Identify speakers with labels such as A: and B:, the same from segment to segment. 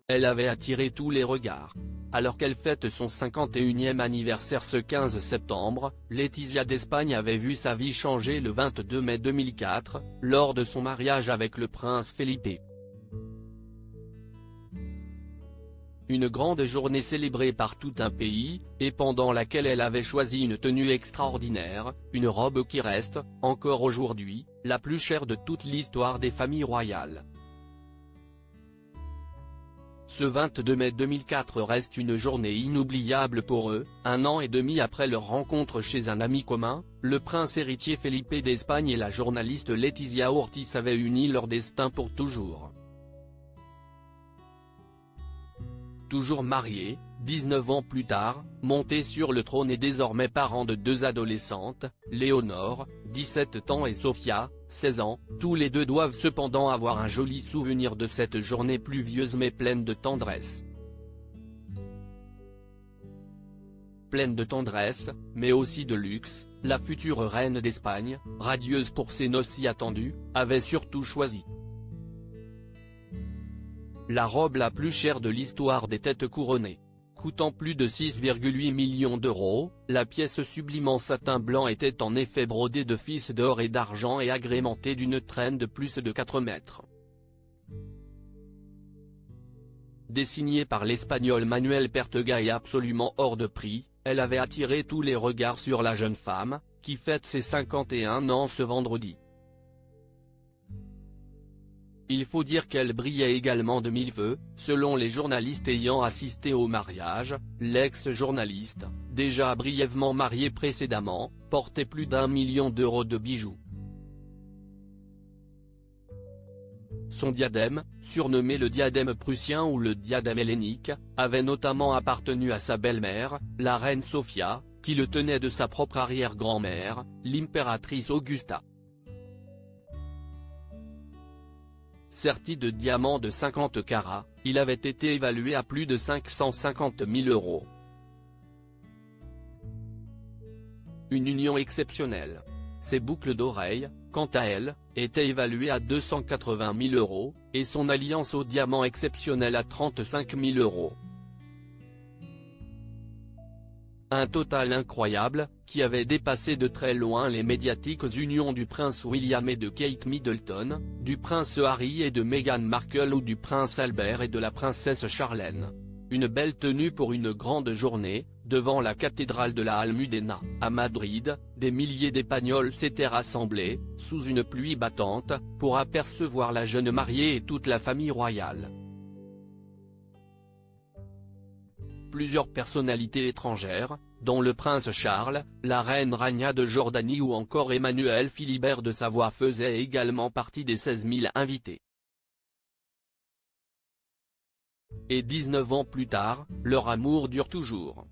A: elle avait attiré tous les regards. Alors qu'elle fête son 51e anniversaire ce 15 septembre, Letizia d'Espagne avait vu sa vie changer le 22 mai 2004, lors de son mariage avec le prince Felipe. Une grande journée célébrée par tout un pays, et pendant laquelle elle avait choisi une tenue extraordinaire, une robe qui reste, encore aujourd'hui, la plus chère de toute l'histoire des familles royales. Ce 22 mai 2004 reste une journée inoubliable pour eux, 1 an et demi après leur rencontre chez un ami commun, le prince héritier Felipe d'Espagne et la journaliste Letizia Ortiz avaient uni leur destin pour toujours. Toujours mariés, 19 ans plus tard, montés sur le trône et désormais parents de 2 adolescentes, Léonore, 17 ans et Sofia, 16 ans, tous les deux doivent cependant avoir un joli souvenir de cette journée pluvieuse mais pleine de tendresse. Pleine de tendresse, mais aussi de luxe, la future reine d'Espagne, radieuse pour ses noces si attendues, avait surtout choisi la robe la plus chère de l'histoire des têtes couronnées. Coûtant plus de 6,8 millions d'euros, la pièce sublime en satin blanc était en effet brodée de fils d'or et d'argent et agrémentée d'une traîne de plus de 4 mètres. Dessinée par l'Espagnol Manuel Pertega et absolument hors de prix, elle avait attiré tous les regards sur la jeune femme, qui fête ses 51 ans ce vendredi. Il faut dire qu'elle brillait également de mille feux, selon les journalistes ayant assisté au mariage, l'ex-journaliste, déjà brièvement marié précédemment, portait plus d'1 million d'euros de bijoux. Son diadème, surnommé le diadème prussien ou le diadème hellénique, avait notamment appartenu à sa belle-mère, la reine Sofia, qui le tenait de sa propre arrière-grand-mère, l'impératrice Augusta. Serti de diamants de 50 carats, il avait été évalué à plus de 550 000 euros. Une union exceptionnelle. Ses boucles d'oreilles, quant à elles, étaient évaluées à 280 000 euros, et son alliance au diamant exceptionnelle à 35 000 euros. Un total incroyable, qui avait dépassé de très loin les médiatiques unions du prince William et de Kate Middleton, du prince Harry et de Meghan Markle ou du prince Albert et de la princesse Charlène. Une belle tenue pour une grande journée, devant la cathédrale de la Almudena, à Madrid, des milliers d'Espagnols s'étaient rassemblés, sous une pluie battante, pour apercevoir la jeune mariée et toute la famille royale. Plusieurs personnalités étrangères, dont le prince Charles, la reine Rania de Jordanie ou encore Emmanuel Philibert de Savoie faisaient également partie des 16 000 invités. Et 19 ans plus tard, leur amour dure toujours.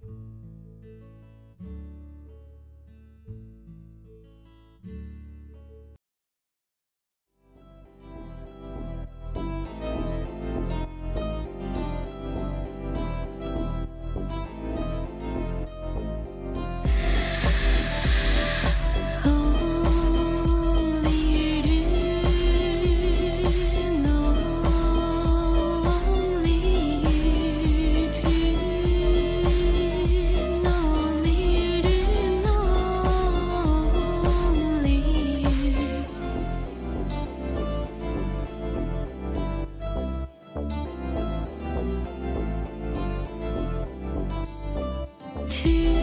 B: To